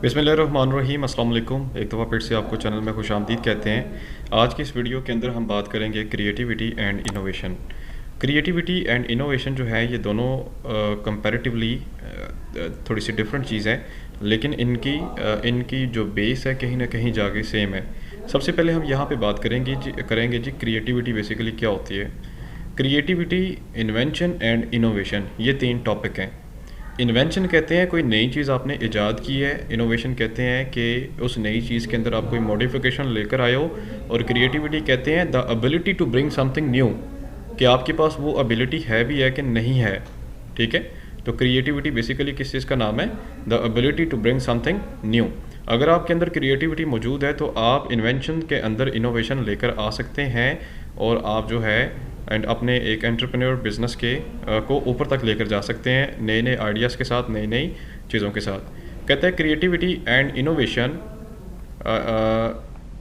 बिस्मिल्लाहिर्रहमानिर्रहीम, अस्सलाम वालेकुम। एक दफ़ा फिर से आपको चैनल में खुशामदीद कहते हैं। आज की इस वीडियो के अंदर हम बात करेंगे creativity and innovation. Creativity and innovation जो है ये दोनों कंपैरेटिवली थोड़ी सी डिफरेंट चीज़ है, लेकिन इनकी जो बेस है कहीं ना कहीं जाके सेम है। सबसे पहले हम यहाँ पे बात करेंगे जी क्रिएटिविटी बेसिकली क्या होती है। क्रिएटिविटी, इन्वेंशन एंड इनोवेशन, ये तीन टॉपिक हैं। इन्वेंशन कहते हैं कोई नई चीज़ आपने इजाद की है। इनोवेशन कहते हैं कि उस नई चीज़ के अंदर आप कोई मॉडिफिकेशन लेकर आए हो। और क्रिएटिविटी कहते हैं the ability to bring something new, कि आपके पास वो एबिलिटी है भी है कि नहीं है। ठीक है, तो क्रिएटिविटी बेसिकली किस चीज़ का नाम है? The ability to bring something new. अगर आपके अंदर क्रिएटिविटी मौजूद है तो आप इन्वेंशन के अंदर इनोवेशन लेकर आ सकते हैं, और आप जो है एंड अपने एक एंटरप्रेन्योर बिजनेस के को ऊपर तक लेकर जा सकते हैं, नए नए आइडियाज़ के साथ, नई नई चीज़ों के साथ। कहते हैं creativity and innovation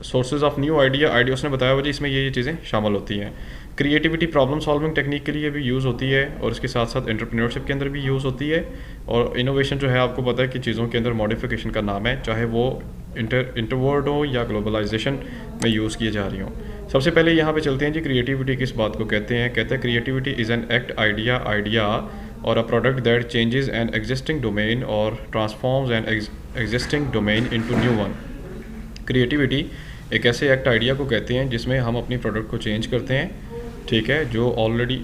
sources of new idea उसने बताया हुआ जी, इसमें ये चीज़ें शामिल होती हैं। क्रिएटिविटी प्रॉब्लम सॉल्विंग टेक्निक के लिए भी यूज़ होती है, और इसके साथ साथ एंटरप्रेन्योरशिप के अंदर भी यूज़ होती है। और इनोवेशन जो है आपको पता है कि चीज़ों के अंदर मॉडिफिकेशन का नाम है, चाहे वो इंटरवर्ड हो या ग्लोबलाइजेशन में यूज़ किए जा रही हों। सबसे पहले यहाँ पे चलते हैं जी, क्रिएटिविटी किस बात को कहते हैं। कहते हैं creativity is an act idea or a product that changes an existing domain or transforms an existing domain into new one. Creativity एक ऐसे एक्ट आइडिया को कहते हैं जिसमें हम अपनी प्रोडक्ट को चेंज करते हैं। ठीक है, जो already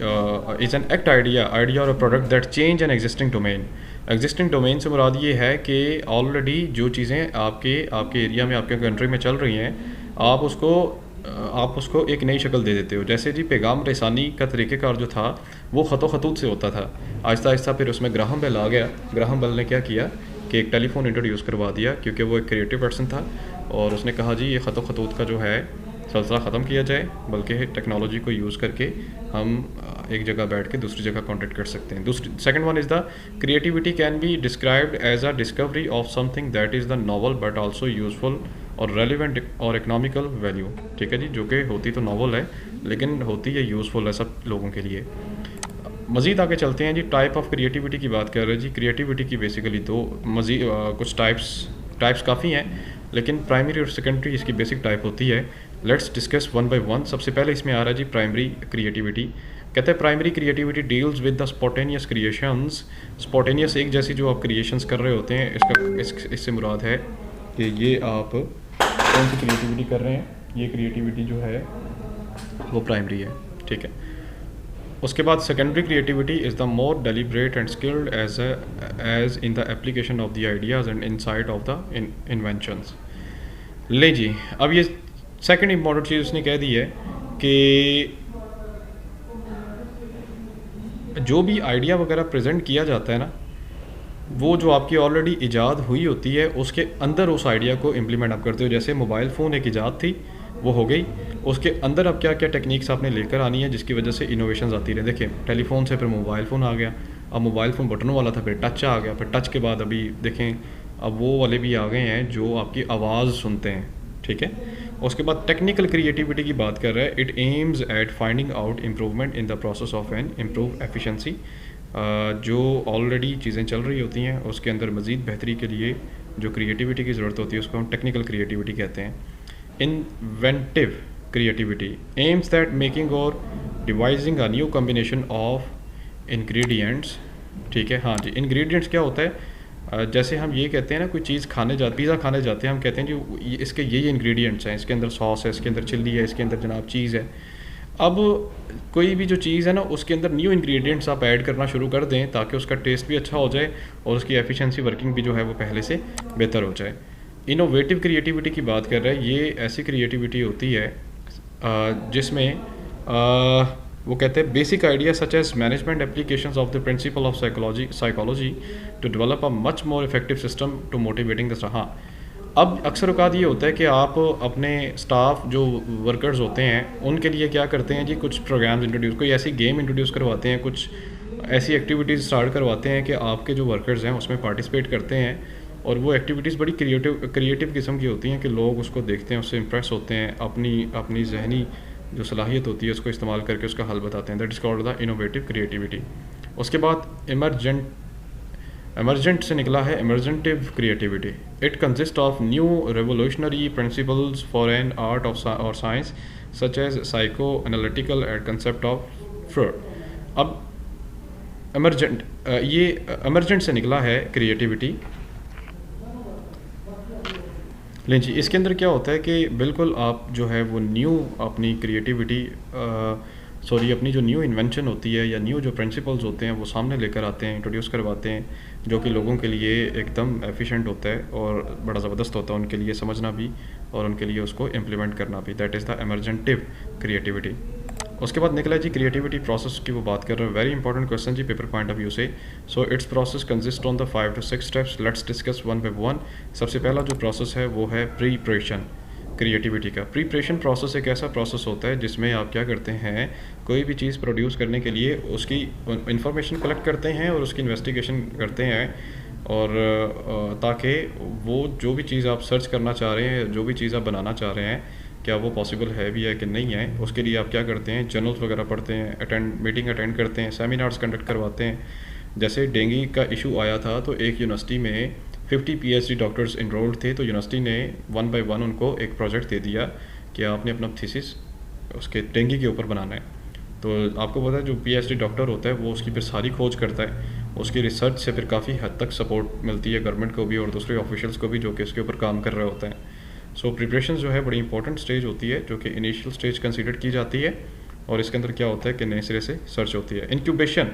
is an act idea or a product that change an existing domain. Existing domain से मुराद ये है कि ऑलरेडी जो चीज़ें आपके एरिया में, आपके कंट्री में चल रही हैं, आप उसको एक नई शक्ल दे देते हो। जैसे जी पैगाम रसानी का तरीक़ेकार जो था वो ख़तो ख़तूत से होता था। आहिस्ता आहिस्ता फिर उसमें ग्राहम बेल आ गया। ग्राहम बेल ने क्या किया कि एक टेलीफोन इंट्रोड्यूस करवा दिया, क्योंकि वो एक क्रिएटिव पर्सन था, और उसने कहा जी ये ख़तो ख़तूत का जो है सिलसिला ख़त्म किया जाए, बल्कि टेक्नोलॉजी को यूज़ करके हम एक जगह बैठ के दूसरी जगह कॉन्टेक्ट कर सकते हैं। Second one is the creativity can be described as a discovery of something that is the novel but also useful और रेलिवेंट और इकोनॉमिकल वैल्यू। ठीक है जी, जो कि होती तो नॉवल है लेकिन होती है यूज़फुल है सब लोगों के लिए। मज़ीद आगे चलते हैं जी, टाइप ऑफ क्रिएटिविटी की बात कर रहे हैं जी। क्रिएटिविटी की बेसिकली दो मज़ीद कुछ टाइप्स काफ़ी हैं, लेकिन प्राइमरी और सेकेंडरी इसकी बेसिक टाइप होती है। Let's discuss one by one. सबसे पहले इसमें आ रहा है जी प्राइमरी क्रिएटिविटी। कहते हैं primary creativity deals with the spontaneous creations. Spontaneous एक जैसी जो आप क्रिएशंस कर रहे होते हैं, इससे मुराद है कि ये आप कौन सी क्रिएटिविटी कर रहे हैं, ये क्रिएटिविटी जो है वो प्राइमरी है। ठीक है, उसके बाद secondary creativity is the more deliberate and skilled as in the application of the ideas and insight of the inventions. ले जी, अब ये सेकंड इम्पॉर्टेंट चीज़ उसने कह दी है कि जो भी आइडिया वगैरह प्रेजेंट किया जाता है ना, वो जो आपकी ऑलरेडी इजाद हुई होती है उसके अंदर उस आइडिया को इम्प्लीमेंट आप करते हो। जैसे मोबाइल फ़ोन एक इजाद थी, वो हो गई, उसके अंदर अब क्या क्या टेक्निक्स आपने लेकर आनी है जिसकी वजह से इनोवेशंस आती रहे। देखिए टेलीफोन से फिर मोबाइल फ़ोन आ गया, अब मोबाइल फ़ोन बटनों वाला था, फिर टच आ गया, फिर टच के बाद अभी देखें अब वो वाले भी आ गए हैं जो आपकी आवाज़ सुनते हैं। ठीक है, उसके बाद टेक्निकल क्रिएटिविटी की बात कर रहा है। It aims at finding out improvement in the process of an improve efficiency. जो ऑलरेडी चीज़ें चल रही होती हैं उसके अंदर मज़ीद बेहतरी के लिए जो क्रिएटिविटी की ज़रूरत होती है उसको हम टेक्निकल क्रिएटिविटी कहते हैं। Inventive creativity aims that making or devising a new combination of ingredients. ठीक है, हाँ जी, इंग्रेडिएंट्स क्या होता है? जैसे हम ये कहते हैं ना, कोई चीज़ पिज़्ज़ा खाने जाते हैं, हम कहते हैं जी इसके ये इंग्रेडिएंट्स हैं, इसके अंदर सॉस है, इसके अंदर चिल्ली है, इसके अंदर जनाब चीज़ है। अब कोई भी जो चीज़ है ना उसके अंदर न्यू इंग्रेडिएंट्स आप ऐड करना शुरू कर दें ताकि उसका टेस्ट भी अच्छा हो जाए और उसकी एफिशिएंसी वर्किंग भी जो है वो पहले से बेहतर हो जाए। इनोवेटिव क्रिएटिविटी की बात कर रहे हैं। ये ऐसी क्रिएटिविटी होती है जिसमें वो कहते हैं basic idea such as management applications of the principle of psychology to develop a much more effective system to motivating the. हाँ, अब अक्सर औकात ये होता है कि आप अपने स्टाफ जो वर्कर्स होते हैं उनके लिए क्या करते हैं जी, कुछ प्रोग्राम्स इंट्रोड्यूस, कोई ऐसी गेम इंट्रोड्यूस करवाते हैं, कुछ ऐसी एक्टिविटीज़ स्टार्ट करवाते हैं कि आपके जो वर्कर्स हैं उसमें पार्टिसिपेट करते हैं, और वो एक्टिविटीज़ बड़ी क्रिएटिव किस्म की होती हैं कि लोग उसको देखते हैं, उससे इम्प्रेस होते हैं, अपनी जहनी जो सलाहियत होती है उसको इस्तेमाल करके उसका हल बताते हैं। That is called the innovative creativity. उसके बाद एमरजेंट से निकला है emergentive creativity. It consist of new revolutionary principles for an art of or science such as psycho analytical and concept of Freud. अब एमरजेंट, ये एमरजेंट से निकला है क्रिएटिविटी। लेकिन जी इसके अंदर क्या होता है कि बिल्कुल आप जो है वो न्यू अपनी क्रिएटिविटी अपनी जो न्यू इन्वेंशन होती है या न्यू जो प्रिंसिपल्स होते हैं वो सामने लेकर आते हैं, इंट्रोड्यूस करवाते हैं, जो कि लोगों के लिए एकदम एफिशिएंट होता है और बड़ा ज़बरदस्त होता है उनके लिए समझना भी और उनके लिए उसको इम्प्लीमेंट करना भी। That is the emergentive creativity. उसके बाद निकला जी क्रिएटिविटी प्रोसेस की वो बात कर रहे हैं। वेरी इंपॉर्टेंट क्वेश्चन जी पेपर पॉइंट ऑफ व्यू से। So it's process consist on the 5 to 6 steps. Let's discuss one by one. सबसे पहला जो प्रोसेस है वो है प्रीपरेशन क्रिएटिविटी का। प्रीपरेशन प्रोसेस एक ऐसा प्रोसेस होता है जिसमें आप क्या करते हैं, कोई भी चीज़ प्रोड्यूस करने के लिए उसकी इंफॉर्मेशन कलेक्ट करते हैं और उसकी इन्वेस्टिगेशन करते हैं, और ताकि वो जो भी चीज़ आप सर्च करना चाह रहे हैं, जो भी चीज़ आप बनाना चाह रहे हैं, क्या वो पॉसिबल है भी है कि नहीं है। उसके लिए आप क्या करते हैं, जर्नल्स वगैरह पढ़ते हैं, मीटिंग अटेंड करते हैं, सेमिनार्स कंडक्ट करवाते हैं। जैसे डेंगू का इशू आया था तो एक यूनिवर्सिटी में 50 PhD डॉक्टर्स इनरोल्ड थे, तो यूनिवर्सिटी ने 1 by 1 उनको एक प्रोजेक्ट दे दिया कि आपने अपना थीसिस उसके डेंगू के ऊपर बनाना है। तो आपको पता है जो PhD डॉक्टर होता है वो उसकी फिर सारी खोज करता है, उसकी रिसर्च से फिर काफ़ी हद तक सपोर्ट मिलती है गवर्नमेंट को भी और दूसरे ऑफिशियल्स को भी जो कि उसके ऊपर काम कर रहे होते हैं। सो प्रिपरेशन जो है बड़ी इंपॉर्टेंट स्टेज होती है जो कि इनिशियल स्टेज कंसीडर की जाती है, और इसके अंदर क्या होता है कि नए सिरे से सर्च होती है। इंक्यूबेशन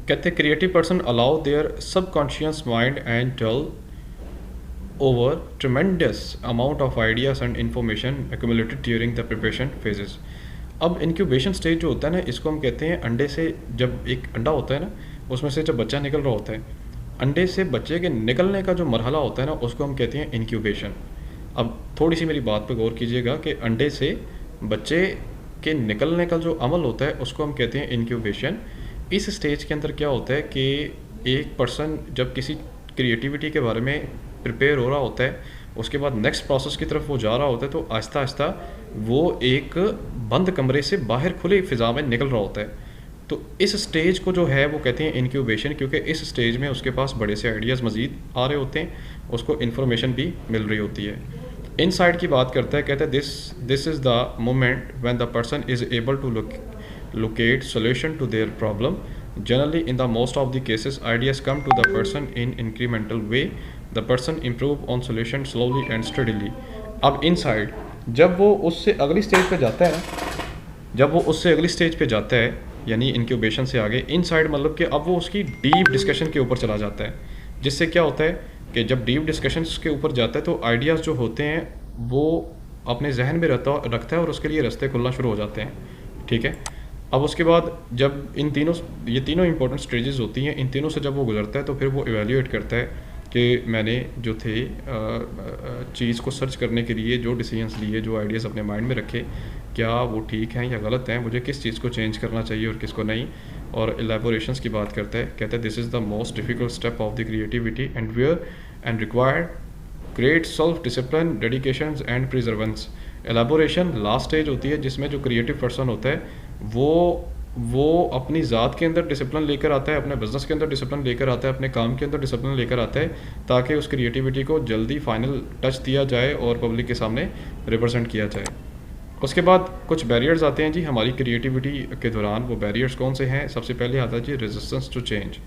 कहते हैं creative person allow their subconscious mind and tell over tremendous amount of ideas and information accumulated during the preparation phases. अब इंक्यूबेशन स्टेज जो होता है ना, इसको हम कहते हैं अंडे से, जब एक अंडा होता है ना उसमें से जब बच्चा निकल रहा होता है, अंडे से बच्चे के निकलने का जो मरहला होता है ना उसको हम कहते हैं इंक्यूबेशन। अब थोड़ी सी मेरी बात पर गौर कीजिएगा कि अंडे से बच्चे के निकलने का जो अमल होता है उसको हम कहते हैं इंक्यूबेशन। इस स्टेज के अंदर क्या होता है कि एक पर्सन जब किसी क्रिएटिविटी के बारे में प्रिपेयर हो रहा होता है, उसके बाद नेक्स्ट प्रोसेस की तरफ वो जा रहा होता है, तो आहिस्ता आहिस्ता वो एक बंद कमरे से बाहर खुली फ़िज़ा में निकल रहा होता है। तो इस स्टेज को जो है वो कहते हैं इंक्यूबेशन, क्योंकि इस स्टेज में उसके पास बड़े से आइडियाज़ मज़ीद आ रहे होते हैं, उसको इन्फॉर्मेशन भी मिल रही होती है। इनसाइट की बात करता है, कहता है this is the moment when the person is able to locate solution to their problem. Generally, in the most of the cases, ideas come to the person in incremental way. The person improve on solution slowly and steadily. अब inside जब वो उससे अगली stage पे जाता है यानी incubation से आगे, इनसाइड मतलब कि अब वो उसकी डीप डिस्कशन के ऊपर चला जाता है, जिससे क्या होता है कि जब डीप डिस्कशन के ऊपर जाता है तो आइडियाज़ जो होते हैं वो अपने जहन में रखता है और उसके लिए रास्ते खुलना शुरू हो जाते हैं। ठीक है, अब उसके बाद जब ये तीनों इंपॉर्टेंट स्टेजेस होती हैं, इन तीनों से जब वो गुजरता है तो फिर वो इवेल्यूएट करता है कि मैंने जो थे चीज़ को सर्च करने के लिए जो डिसीजंस लिए, जो आइडियाज़ अपने माइंड में रखे, क्या वो ठीक हैं या गलत हैं, मुझे किस चीज़ को चेंज करना चाहिए और किसको नहीं। और एलेबोरेशंस की बात करता है, कहता है this is the most difficult step of the creativity and required great self discipline, dedication and प्रिजर्वेंस। Elaboration last stage होती है जिसमें जो क्रिएटिव पर्सन होता है वो अपनी ज़ात के अंदर डिसिप्लिन लेकर आता है, अपने बिज़नेस के अंदर डिसिप्लिन लेकर आता है, अपने काम के अंदर डिसिप्लिन लेकर आता है, ताकि उस क्रिएटिविटी को जल्दी फाइनल टच दिया जाए और पब्लिक के सामने रिप्रेजेंट किया जाए। उसके बाद कुछ बैरियर्स आते हैं जी हमारी क्रिएटिविटी के दौरान। वो बैरियर्स कौन से हैं? सबसे पहले आता है जी रेजिस्टेंस टू चेंज।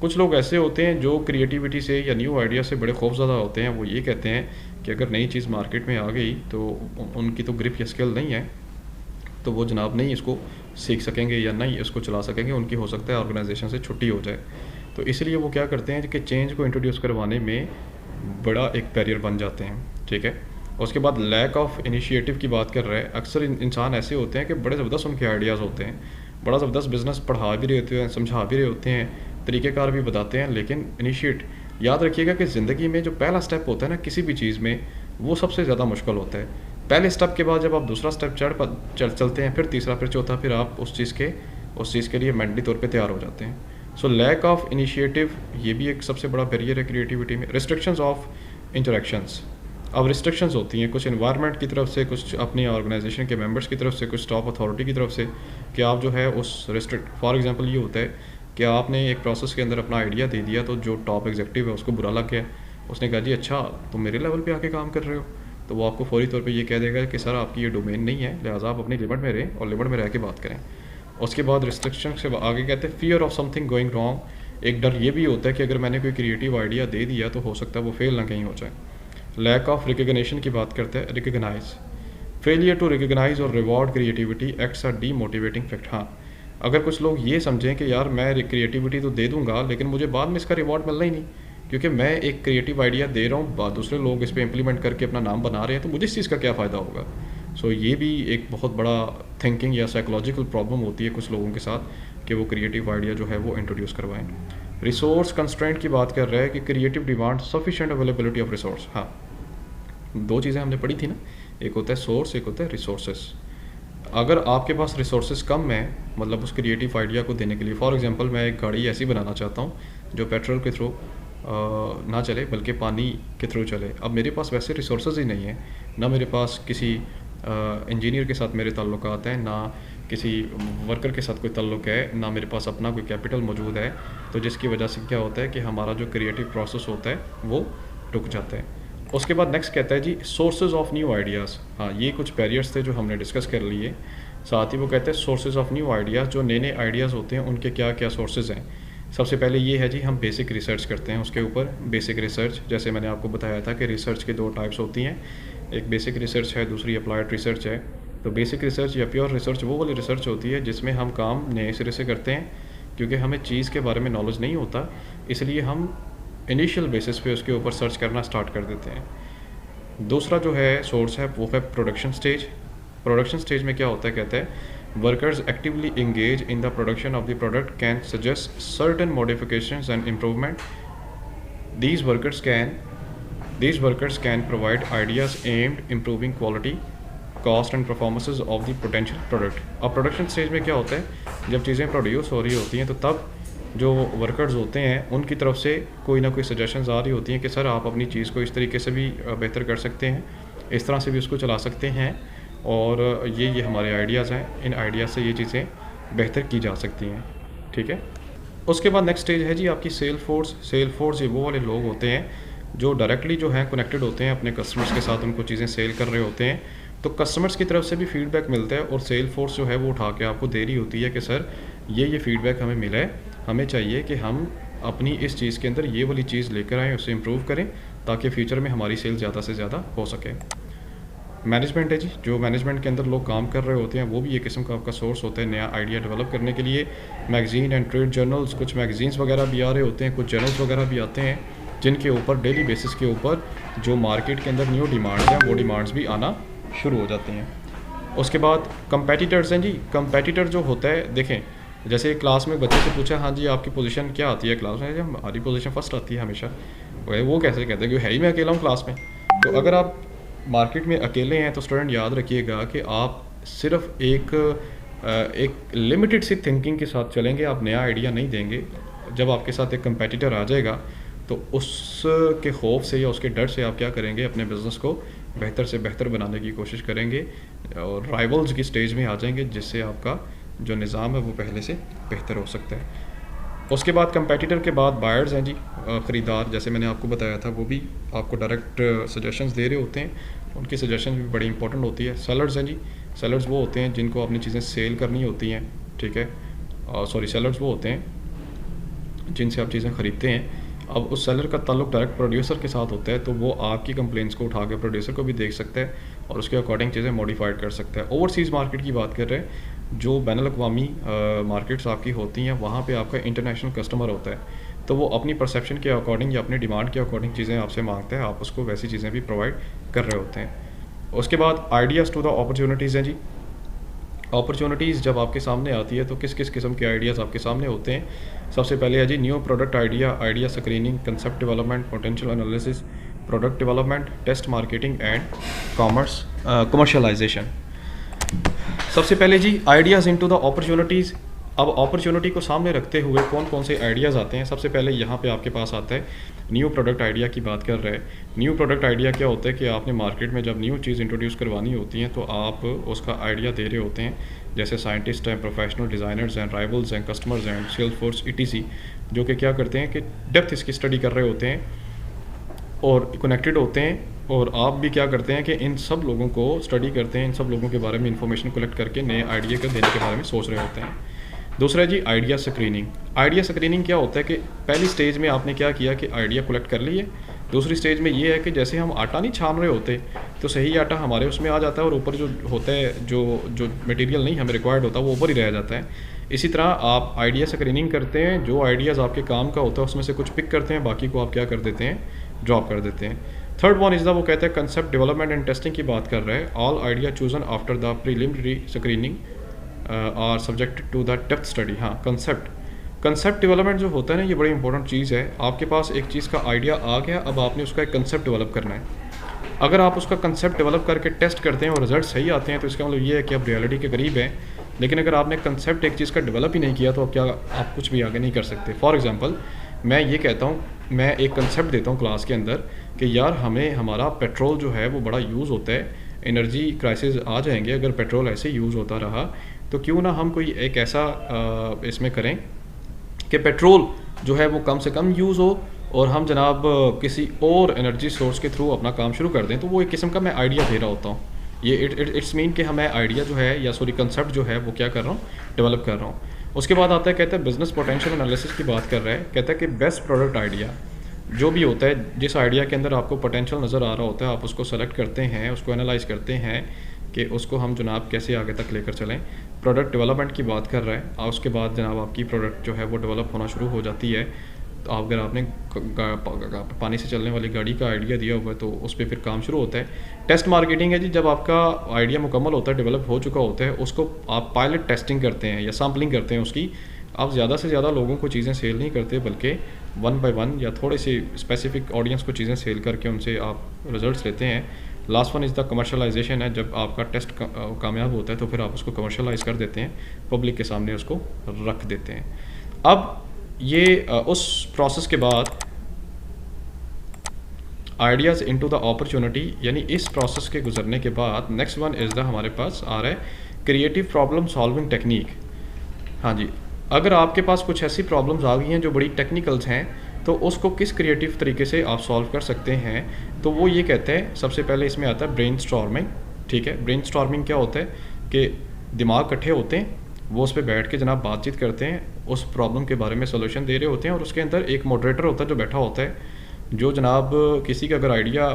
कुछ लोग ऐसे होते हैं जो क्रिएटिविटी से या न्यू आइडिया से बड़े खौफज़दा होते हैं। वो ये कहते हैं कि अगर नई चीज़ मार्केट में आ गई तो उनकी तो ग्रिप या स्किल नहीं है, तो वो जनाब नहीं इसको सीख सकेंगे या नहीं इसको चला सकेंगे, उनकी हो सकता है ऑर्गेनाइजेशन से छुट्टी हो जाए। तो इसलिए वो क्या करते हैं कि चेंज को इंट्रोड्यूस करवाने में बड़ा एक बैरियर बन जाते हैं। ठीक है, उसके बाद लैक ऑफ इनिशिएटिव की बात कर रहे हैं। अक्सर इंसान ऐसे होते हैं कि बड़े ज़बरदस्त उनके आइडियाज़ होते हैं, बड़ा ज़बरदस्त बिज़नेस पढ़ा भी रहे होते हैं, समझा भी रहे होते हैं, तरीक़ेकार भी बताते हैं, लेकिन इनिशिएट याद रखिएगा कि ज़िंदगी में जो पहला स्टेप होता है ना किसी भी चीज़ में, वो सबसे ज़्यादा मुश्किल होता है। पहले स्टेप के बाद जब आप दूसरा स्टेप चलते हैं, फिर तीसरा, फिर चौथा, फिर आप उस चीज़ के लिए मेंटली तौर पे तैयार हो जाते हैं। सो लैक ऑफ इनिशिएटिव ये भी एक सबसे बड़ा बैरियर है क्रिएटिविटी में। Restrictions of interactions. अब रिस्ट्रिक्शंस होती हैं कुछ एनवायरनमेंट की तरफ से, कुछ अपनी ऑर्गेनाइजेशन के मेंबर्स की तरफ से, कुछ टॉप अथॉरिटी की तरफ से, कि आप जो है उस फॉर एग्जांपल ये होता है कि आपने एक प्रोसेस के अंदर अपना आइडिया दे दिया तो जो टॉप एग्जीक्यूटिव है उसको बुरा लग गया, उसने कहा जी अच्छा तुम मेरे लेवल पे आके काम कर रहे हो, तो वो आपको फौरी तौर पे ये कह देगा कि सर आपकी ये डोमेन नहीं है, लिहाजा आप अपनी लिमिट में रहें और लिमिट में रह के बात करें। उसके बाद रिस्ट्रिक्शन से आगे कहते हैं fear of something going wrong. एक डर ये भी होता है कि अगर मैंने कोई क्रिएटिव आइडिया दे दिया तो हो सकता है वो फेल ना कहीं हो जाए। लैक ऑफ रिकग्निशन की बात करते हैं, रिकग्नाइज फेलियर टू रिकग्नाइज और reward creativity acts are demotivating fact. हाँ, अगर कुछ लोग ये समझें कि यार मैं क्रिएटिविटी तो दे दूंगा लेकिन मुझे बाद में इसका रिवॉर्ड मिलना ही नहीं, क्योंकि मैं एक क्रिएटिव आइडिया दे रहा हूँ, दूसरे लोग इस पर इम्प्लीमेंट करके अपना नाम बना रहे हैं, तो मुझे इस चीज़ का क्या फ़ायदा होगा। सो ये भी एक बहुत बड़ा थिंकिंग या साइकोलॉजिकल प्रॉब्लम होती है कुछ लोगों के साथ कि वो क्रिएटिव आइडिया जो है वो इंट्रोड्यूस करवाएं। रिसोर्स कंस्ट्रेंट की बात कर रहा है कि creative demand sufficient availability of resource. हाँ, दो चीज़ें हमने पढ़ी थी ना, एक होता है सोर्स, एक होता है रिसोर्सेस। अगर आपके पास रिसोर्सेज कम है, मतलब उस क्रिएटिव आइडिया को देने के लिए, फॉर एग्जांपल मैं एक गाड़ी ऐसी बनाना चाहता हूँ जो पेट्रोल के थ्रू ना चले बल्कि पानी के थ्रू चले। अब मेरे पास वैसे रिसोर्सेज ही नहीं है, ना मेरे पास किसी इंजीनियर के साथ मेरे ताल्लुकात हैं, ना किसी वर्कर के साथ कोई ताल्लुक है, ना मेरे पास अपना कोई कैपिटल मौजूद है, तो जिसकी वजह से क्या होता है कि हमारा जो क्रिएटिव प्रोसेस होता है वो रुक जाता है। उसके बाद नेक्स्ट कहता है जी सोर्सेज ऑफ न्यू आइडियाज़। हाँ, ये कुछ बैरियर्स थे जो हमने डिस्कस कर लिए। साथ ही वो कहते हैं सोर्सेज ऑफ न्यू आइडियाज़, जो नए नए आइडियाज़ होते हैं उनके क्या क्या सोर्सेज हैं। सबसे पहले ये है जी हम बेसिक रिसर्च करते हैं उसके ऊपर। बेसिक रिसर्च जैसे मैंने आपको बताया था कि रिसर्च के दो टाइप्स होती हैं, एक बेसिक रिसर्च है, दूसरी अप्लाइड रिसर्च है। तो बेसिक रिसर्च या प्योर रिसर्च वो वाली रिसर्च होती है जिसमें हम काम नए सिरे से करते हैं, क्योंकि हमें चीज़ के बारे में नॉलेज नहीं होता, इसलिए हम इनिशियल बेसिस पे उसके ऊपर सर्च करना स्टार्ट कर देते हैं। दूसरा जो है सोर्स है वो है प्रोडक्शन स्टेज। प्रोडक्शन स्टेज में क्या होता है, कहते हैं workers actively engage in the production of the product can suggest certain modifications and improvement. These workers can provide ideas aimed improving quality, cost and performances of the potential product. अब production stage में क्या होता है, जब चीज़ें produce हो रही होती हैं तो तब जो वर्कर्स होते हैं उनकी तरफ से कोई ना कोई सजेशंस आ रही होती हैं कि सर आप अपनी चीज़ को इस तरीके से भी बेहतर कर सकते हैं, इस तरह से भी उसको चला सकते हैं, और ये हमारे आइडियाज़ हैं, इन आइडियाज़ से ये चीज़ें बेहतर की जा सकती हैं। ठीक है। उसके बाद नेक्स्ट स्टेज है जी आपकी सेल फोर्स। सेल फोर्स ये वो वाले लोग होते हैं जो डायरेक्टली जो हैं कनेक्टेड होते हैं अपने कस्टमर्स के साथ, उनको चीज़ें सेल कर रहे होते हैं, तो कस्टमर्स की तरफ से भी फीडबैक मिलता है और सेल फोर्स जो है वो उठा के आपको दे रही होती है कि सर ये फीडबैक हमें मिला है, हमें चाहिए कि हम अपनी इस चीज़ के अंदर ये वाली चीज़ लेकर आएँ, उसे इम्प्रूव करें ताकि फ्यूचर में हमारी सेल ज़्यादा से ज़्यादा हो सके। मैनेजमेंट है जी, जो मैनेजमेंट के अंदर लोग काम कर रहे होते हैं वो भी एक किस्म का आपका सोर्स होता है नया आइडिया डेवलप करने के लिए। मैगज़ीन एंड ट्रेड जर्नल्स, कुछ मैगज़ीन्स वगैरह भी आ रहे होते हैं, कुछ जर्नल्स वगैरह भी आते हैं जिनके ऊपर डेली बेसिस के ऊपर जो मार्केट के अंदर न्यू डिमांड्स हैं वो डिमांड्स भी आना शुरू हो जाती हैं। उसके बाद कंपेटिटर्स हैं जी। कंपेटिटर जो होता है, देखें जैसे क्लास में बच्चे से पूछा हाँ जी आपकी पोजीशन क्या आती है क्लास में, हमारी पोजीशन फर्स्ट आती है हमेशा। वो कैसे कहते हैं कि है ही मैं अकेला हूँ क्लास में। तो अगर आप मार्केट में अकेले हैं तो स्टूडेंट याद रखिएगा कि आप सिर्फ एक लिमिटेड सी थिंकिंग के साथ चलेंगे, आप नया आइडिया नहीं देंगे। जब आपके साथ एक कंपेटिटर आ जाएगा तो उसके खौफ से या उसके डर से आप क्या करेंगे, अपने बिज़नेस को बेहतर से बेहतर बनाने की कोशिश करेंगे और राइवल्स की स्टेज में आ जाएंगे, जिससे आपका जो निज़ाम है वो पहले से बेहतर हो सकता है। उसके बाद कंपेटिटर के बाद बायर्स हैं जी, ख़रीदार। जैसे मैंने आपको बताया था वो भी आपको डायरेक्ट सजेशंस दे रहे होते हैं, उनकी सजेशन भी बड़ी इंपॉर्टेंट होती है। सेलर्स हैं जी। सेलर्स वो होते हैं जिनको अपनी चीज़ें सेल करनी होती हैं, ठीक है। सेलर्स वो होते हैं जिनसे आप चीज़ें ख़रीदते हैं। अब उस सेलर का ताल्लुक डायरेक्ट प्रोड्यूसर के साथ होता है, तो वो आपकी कंप्लेंट्स को उठा के प्रोड्यूसर को भी देख सकता है और उसके अकॉर्डिंग चीज़ें मॉडिफाइड कर सकता है। ओवरसीज़ मार्केट की बात कर रहे हैं, जो बैनुल-अक़वामी मार्केट्स आपकी होती हैं, वहाँ पे आपका इंटरनेशनल कस्टमर होता है, तो वो अपनी परसेप्शन के अकॉर्डिंग या अपनी डिमांड के अकॉर्डिंग चीज़ें आपसे मांगता है, आप उसको वैसी चीज़ें भी प्रोवाइड कर रहे होते हैं। उसके बाद आइडियाज़ टू द अपॉर्चुनिटीज़ हैं जी। अपॉर्चुनिटीज़ जब आपके सामने आती है तो किस किस किस्म के आइडियाज़ आपके सामने होते हैं। सबसे पहले है जी new product idea screening, concept development, potential analysis, product development, test marketing and commercialization. सबसे पहले जी आइडियाज़ इनटू द अपॉर्चुनिटीज़। अब अपॉर्चुनिटी को सामने रखते हुए कौन कौन से आइडियाज़ आते हैं। सबसे पहले यहाँ पे आपके पास आता है न्यू प्रोडक्ट आइडिया की बात कर रहे हैं। न्यू प्रोडक्ट आइडिया क्या होता है कि आपने मार्केट में जब न्यू चीज़ इंट्रोड्यूस करवानी होती है तो आप उसका आइडिया दे रहे होते हैं जैसे साइंटिस्ट हैं, प्रोफेशनल डिज़ाइनर्स हैं, राइवल्स हैं, कस्टमर्स हैं, सेल्स फोर्स ETC, जो कि क्या करते हैं कि डेप्थ इसकी स्टडी कर रहे होते हैं और कनेक्टेड होते हैं। और आप भी क्या करते हैं कि इन सब लोगों को स्टडी करते हैं, इन सब लोगों के बारे में इंफॉर्मेशन कलेक्ट करके नए आइडिया को देने के बारे में सोच रहे होते हैं। दूसरा है जी आइडिया स्क्रीनिंग। आइडिया स्क्रीनिंग क्या होता है कि पहली स्टेज में आपने क्या किया कि आइडिया कलेक्ट कर लिए। दूसरी स्टेज में ये है कि जैसे हम आटा नहीं छान रहे होते तो सही आटा हमारे उसमें आ जाता है और ऊपर जो होता है जो जो मटेरियल नहीं हमें रिक्वायर्ड होता वो ऊपर ही रह जाता है। इसी तरह आप आइडिया स्क्रीनिंग करते हैं, जो आइडियाज़ आपके काम का होता है उसमें से कुछ पिक करते हैं, बाकी को आप क्या कर देते हैं, ड्रॉप कर देते हैं। थर्ड वन इज़ द, वो कहते हैं कंसेप्ट डेवलपमेंट एंड टेस्टिंग की बात कर रहे हैं। All idea chosen after the preliminary screening are subjected to the depth study. हाँ, कंसेप्ट डेवलपमेंट जो होता है ना, ये बड़ी इंपॉर्टेंट चीज़ है। आपके पास एक चीज़ का आइडिया आ गया, अब आपने उसका एक कंसेप्ट डेवलप करना है। अगर आप उसका कंसेप्ट डेवलप करके टेस्ट करते हैं और रिजल्ट सही आते हैं तो इसका मतलब ये है कि आप रियलिटी के करीब हैं। लेकिन अगर आपने कंसेप्ट एक चीज़ का डेवलप ही नहीं किया तो आप कुछ भी आगे नहीं कर सकते। फॉर एग्जांपल मैं ये कहता हूँ, मैं एक कंसेप्ट देता हूँ क्लास के अंदर कि यार हमारा पेट्रोल जो है वो बड़ा यूज़ होता है, एनर्जी क्राइसिस आ जाएंगे अगर पेट्रोल ऐसे यूज़ होता रहा, तो क्यों ना हम कोई एक ऐसा इसमें करें कि पेट्रोल जो है वो कम से कम यूज़ हो और हम जनाब किसी और एनर्जी सोर्स के थ्रू अपना काम शुरू कर दें। तो वो एक किस्म का मैं आइडिया दे रहा होता हूँ। ये इट्स मीन कि हमें आइडिया जो है या सॉरी कंसेप्ट जो है वो क्या कर रहा हूँ, डेवलप कर रहा हूँ। उसके बाद आता है, कहता है बिजनेस पोटेंशियल एनालिसिस की बात कर रहा है। कहता है कि बेस्ट प्रोडक्ट आइडिया जो भी होता है, जिस आइडिया के अंदर आपको पोटेंशियल नज़र आ रहा होता है, आप उसको सेलेक्ट करते हैं, उसको एनालाइज करते हैं कि उसको हम जनाब कैसे आगे तक लेकर चलें। प्रोडक्ट डेवलपमेंट की बात कर रहा है और उसके बाद जनाब आपकी प्रोडक्ट जो है वो डेवलप होना शुरू हो जाती है। तो अगर आपने पानी से चलने वाली गाड़ी का आइडिया दिया हुआ है तो उस पर फिर काम शुरू होता है। टेस्ट मार्केटिंग है जी, जब आपका आइडिया मुकम्मल होता है, डेवलप हो चुका होता है, उसको आप पायलट टेस्टिंग करते हैं या सैम्पलिंग करते हैं उसकी। आप ज़्यादा से ज़्यादा लोगों को चीज़ें सेल नहीं करते, बल्कि 1 बाय 1 या थोड़े से स्पेसिफिक ऑडियंस को चीज़ें सेल करके उनसे आप रिजल्ट्स लेते हैं। Last one is the commercialisation है। जब आपका टेस्ट कामयाब होता है तो फिर आप उसको कमर्शलाइज कर देते हैं, पब्लिक के सामने उसको रख देते हैं। अब ये उस प्रोसेस के बाद आइडियाज़ इनटू द अपॉर्चुनिटी, यानी इस प्रोसेस के गुजरने के बाद नेक्स्ट वन इज़ द हमारे पास आ रहा है क्रिएटिव प्रॉब्लम सॉल्विंग टेक्निक। हाँ जी, अगर आपके पास कुछ ऐसी प्रॉब्लम्स आ गई हैं जो बड़ी टेक्निकल्स हैं तो उसको किस क्रिएटिव तरीके से आप सॉल्व कर सकते हैं, तो वो ये कहते हैं सबसे पहले इसमें आता है ब्रेनस्टॉर्मिंग। ठीक है, ब्रेनस्टॉर्मिंग क्या होता है कि दिमाग इकट्ठे होते हैं, वो उस पर बैठ के जनाब बातचीत करते हैं, उस प्रॉब्लम के बारे में सोल्यूशन दे रहे होते हैं और उसके अंदर एक मॉडरेटर होता है जो बैठा होता है, जो जनाब किसी का अगर आइडिया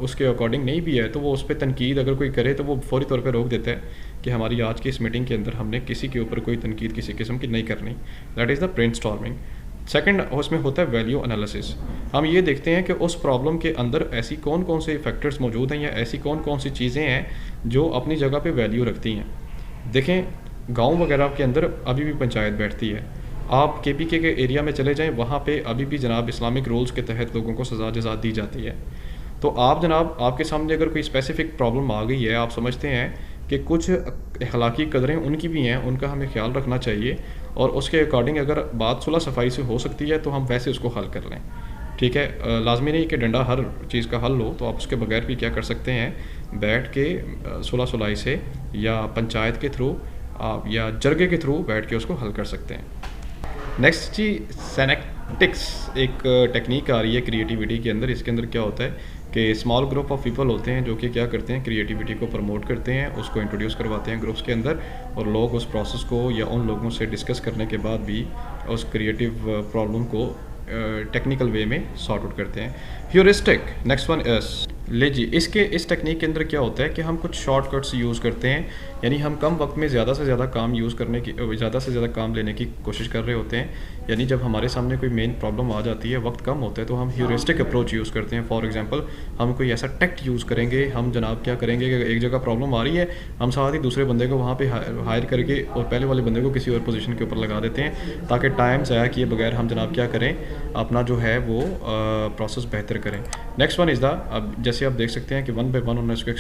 उसके अकॉर्डिंग नहीं भी है तो वो उस पर तनकीद अगर कोई करे तो वो फौरी तौर पे रोक देता है कि हमारी आज की इस मीटिंग के अंदर हमने किसी के ऊपर कोई तनकीद किसी किस्म की नहीं करनी। That is the brainstorming. Second उसमें होता है वैल्यू एनालिसिस। हम ये देखते हैं कि उस प्रॉब्लम के अंदर ऐसी कौन कौन से फैक्टर्स मौजूद हैं या ऐसी कौन कौन सी चीज़ें हैं जो अपनी जगह पे वैल्यू रखती हैं। देखें, गांव वगैरह के अंदर अभी भी पंचायत बैठती है। आप KPK के एरिया में चले जाएं, वहाँ पे अभी भी जनाब इस्लामिक रूल्स के तहत लोगों को सज़ा जज़ा दी जाती है। तो आप जनाब आपके सामने अगर कोई स्पेसिफिक प्रॉब्लम आ गई है, आप समझते हैं कि कुछ अखलाकी कदरें उनकी भी हैं, उनका हमें ख्याल रखना चाहिए और उसके अकॉर्डिंग अगर बात सुलह सफाई से हो सकती है तो हम वैसे उसको हल कर लें। ठीक है, लाजमी नहीं कि डंडा हर चीज़ का हल हो, तो आप उसके बगैर भी क्या कर सकते हैं, बैठ के सुलह सुलाई से या पंचायत के थ्रू आप या जरगे के थ्रू बैठ के उसको हल कर सकते हैं। नेक्स्ट जी सिनेप्टिक्स, एक टेक्निक आ रही है क्रिएटिविटी के अंदर। इसके अंदर क्या होता है कि स्मॉल ग्रुप ऑफ पीपल होते हैं जो कि क्या करते हैं, क्रिएटिविटी को प्रमोट करते हैं, उसको इंट्रोड्यूस करवाते हैं ग्रुप्स के अंदर और लोग उस प्रोसेस को या उन लोगों से डिस्कस करने के बाद भी उस क्रिएटिव प्रॉब्लम को टेक्निकल वे में सॉर्ट आउट करते हैं। ह्यूरिस्टिक, नेक्स्ट वन इज ले जी, इस टेक्निक के अंदर क्या होता है कि हम कुछ शॉर्टकट्स यूज़ करते हैं, यानी हम कम वक्त में ज़्यादा से ज़्यादा काम ज़्यादा से ज़्यादा काम लेने की कोशिश कर रहे होते हैं। यानी जब हमारे सामने कोई मेन प्रॉब्लम आ जाती है, वक्त कम होता है, तो हम ह्यूरिस्टिक अप्रोच यूज़ करते हैं। फॉर एग्जांपल हम कोई ऐसा टेक्ट यूज़ करेंगे, हम जनाब क्या करेंगे कि एक जगह प्रॉब्लम आ रही है, हम साथ ही दूसरे बंदे को वहाँ पे हायर करके और पहले वाले बंदे को किसी और पोजीशन के ऊपर लगा देते हैं ताकि टाइम ज़ाया किए बगैर हम जनाब क्या करें, अपना जो है वो प्रोसेस बेहतर करें। नेक्स्ट वन इज़ द, अब जैसे आप देख सकते हैं कि 1 बाय 1 उन्होंने इसको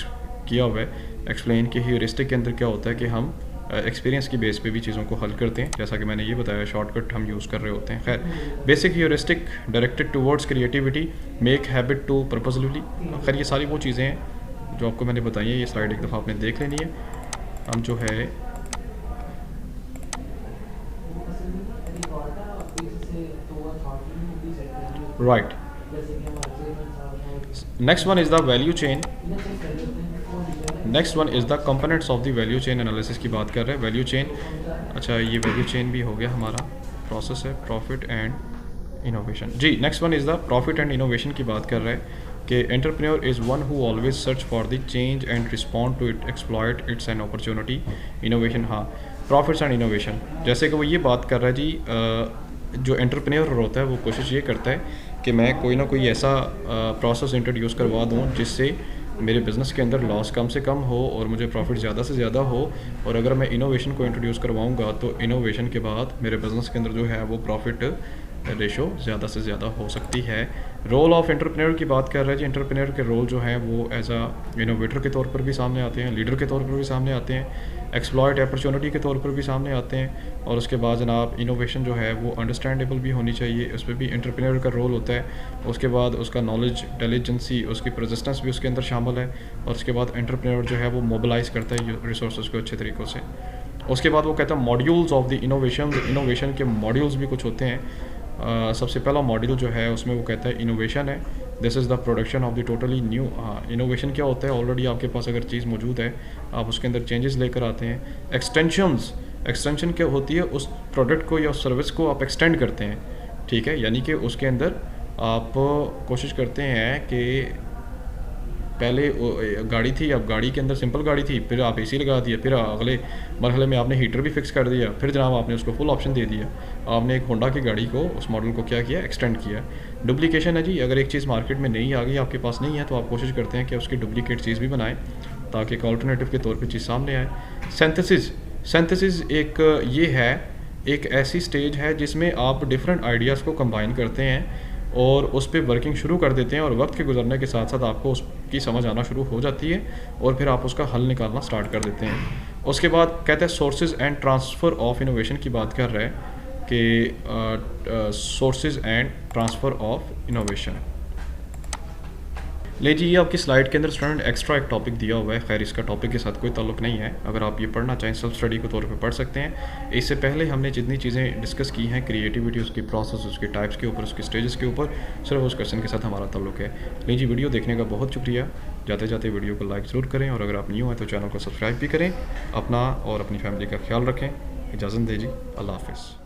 किया हुआ है एक्सप्लेन कि ह्यूरिस्टिक के अंदर क्या होता है कि हम एक्सपीरियंस की बेस पे भी चीज़ों को हल करते हैं, जैसा कि मैंने ये बताया शॉर्टकट हम यूज़ कर रहे होते हैं। खैर, basic heuristic directed towards creativity, make habit to purposefully. खैर, ये सारी वो चीज़ें हैं जो आपको मैंने बताई हैं। ये स्लाइड एक दफ़ा आपने देख लेनी है। हम जो है right. Next one is the value chain. Next one is the components of the value chain analysis की बात कर रहे हैं। वैल्यू चेन, अच्छा ये वैल्यू चेन भी हो गया हमारा, प्रोसेस है प्रॉफिट एंड इनोवेशन। जी, next one is the profit and innovation की बात कर रहे हैं कि entrepreneur is one who always search for the change and respond to it, exploit its an opportunity. Innovation, हाँ, प्रॉफिट्स एंड इनोवेशन, जैसे कि वो ये बात कर रहा है जी, जो एंटरप्रेन्योर होता है वो कोशिश ये करता है कि मैं कोई ना कोई ऐसा प्रोसेस इंट्रोड्यूस करवा दूँ जिससे मेरे बिज़नेस के अंदर लॉस कम से कम हो और मुझे प्रॉफिट ज़्यादा से ज़्यादा हो। और अगर मैं इनोवेशन को इंट्रोड्यूस करवाऊँगा तो इनोवेशन के बाद मेरे बिज़नेस के अंदर जो है वो प्रॉफिट रेशो ज़्यादा से ज़्यादा हो सकती है। रोल ऑफ एंटरप्रेन्योर की बात कर रहे हैं जी। एंटरप्रेन्योर के रोल जो हैं वो एज अ इनोवेटर के तौर पर भी सामने आते हैं, लीडर के तौर पर भी सामने आते हैं, एक्सप्लॉयट अपॉर्चुनिटी के तौर पर भी सामने आते हैं। और उसके बाद जनाब इनोवेशन जो है वो अंडरस्टैंडेबल भी होनी चाहिए, उस पर भी एंटरप्रेन्योर का रोल होता है। उसके बाद उसका नॉलेज, इंटेलिजेंसी, उसकी परसिस्टेंस भी उसके अंदर शामिल है। और उसके बाद एंटरप्रेन्योर जो है वो मोबिलाइज़ करता है रिसोर्स को अच्छे तरीक़ों से। उसके बाद वो कहता है मॉड्यूल्स ऑफ द इनोवेशन के मॉड्यूल्स भी कुछ होते हैं। सबसे पहला मॉड्यूल जो है उसमें वो कहता है इनोवेशन है, this is the production of the totally new. Innovation क्या होता है, ऑलरेडी आपके पास अगर चीज़ मौजूद है आप उसके अंदर चेंजेस लेकर आते हैं। एक्सटेंशन क्या होती है, उस प्रोडक्ट को या उस सर्विस को आप एक्सटेंड करते हैं, ठीक है, यानी कि उसके अंदर आप कोशिश करते हैं कि पहले गाड़ी थी, अब गाड़ी के अंदर सिंपल गाड़ी थी, फिर आप एसी लगा दिया, फिर अगले मरहले में आपने हीटर भी फिक्स कर दिया, फिर जनाब आपने उसको फुल ऑप्शन दे दिया। आपने एक होंडा की गाड़ी को, उस मॉडल को क्या किया, एक्सटेंड किया। डुप्लीकेशन है जी, अगर एक चीज़ मार्केट में नहीं आ गई, आपके पास नहीं है, तो आप कोशिश करते हैं कि उसकी डुप्लीकेट चीज़ भी बनाएं ताकि एक अल्टरनेटिव के तौर पर चीज़ सामने आए। सिंथेसिस एक ये है, एक ऐसी स्टेज है जिसमें आप डिफरेंट आइडियाज़ को कंबाइन करते हैं और उस पर वर्किंग शुरू कर देते हैं, और वक्त के गुजरने के साथ साथ आपको उसकी समझ आना शुरू हो जाती है और फिर आप उसका हल निकालना स्टार्ट कर देते हैं। उसके बाद कहते हैं sources and transfer of innovation की बात कर रहे हैं कि sources and transfer of innovation. ले जी, ये आपकी स्लाइड के अंदर स्टूडेंट एक्स्ट्रा एक टॉपिक दिया हुआ है, खैर इसका टॉपिक के साथ कोई ताल्लुक नहीं है, अगर आप ये पढ़ना चाहें सेल्फ स्टडी के तौर पे पढ़ सकते हैं। इससे पहले हमने जितनी चीज़ें डिस्कस की हैं, क्रिएटिविटी, उसकी प्रोसेस, उसके टाइप्स के ऊपर, उसके स्टेजेस के ऊपर, सिर्फ उस क्वेश्चन के साथ हमारा ताल्लुक है। ले जी, वीडियो देखने का बहुत शुक्रिया। जाते जाते वीडियो को लाइक ज़रूर करें, और अगर आप न्यू हैं तो चैनल को सब्सक्राइब भी करें। अपना और अपनी फैमिली का ख्याल रखें। इजाज़त दे जी, अल्लाह हाफ़िज़।